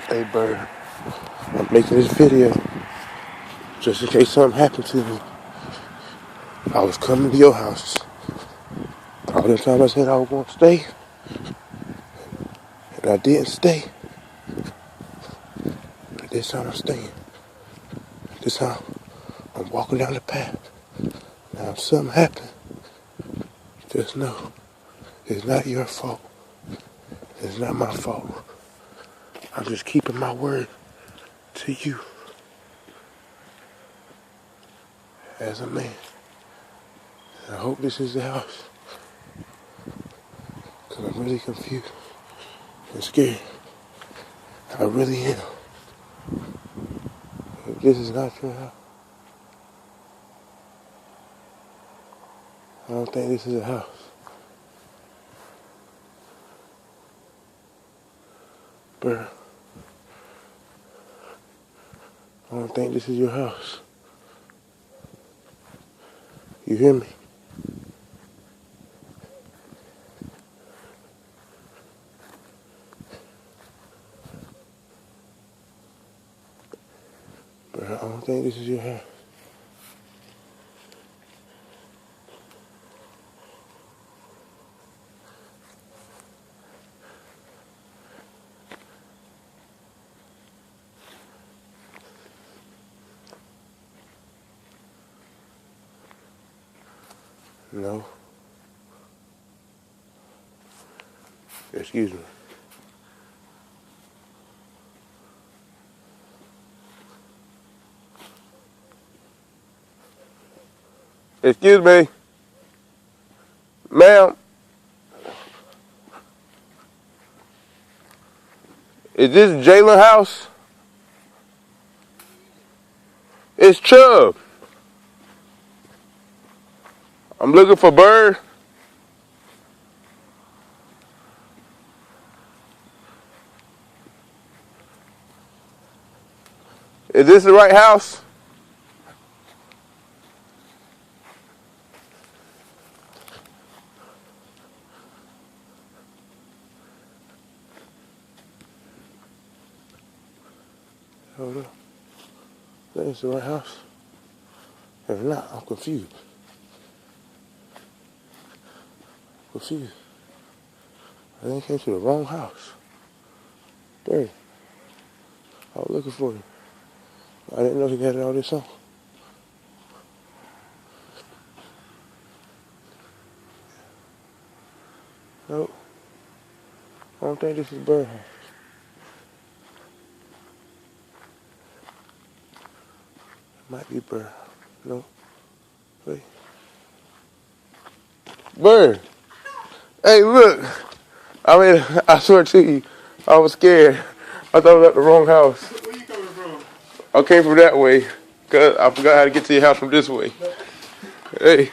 Hey, Bird, I'm making this video just in case something happened to me. I was coming to your house. All the time I said I was going to stay, and I didn't stay. But this time I'm staying. This time I'm walking down the path. Now if something happened, just know it's not your fault. It's not my fault. I'm just keeping my word to you as a man. And I hope this is the house. Because I'm really confused and scared. I really am. If this is not your house, I don't think this is a house. Bruh, I don't think this is your house. You hear me? Bruh, I don't think this is your house. No. Excuse me. Excuse me. Ma'am. Is this Jalen house? It's Chubb. I'm looking for Bird. Is this the right house? Hold up. That is the right house. If not, I'm confused. Confused. I think I came to the wrong house. Bird, I was looking for you. I didn't know he had all this on. Nope. I don't think this is Bird house. It might be Bird. No. Wait. Bird. Hey, look. I swear to you, I was scared. I thought I was at the wrong house. Where you coming from? I came from that way, because I forgot how to get to your house from this way. Hey.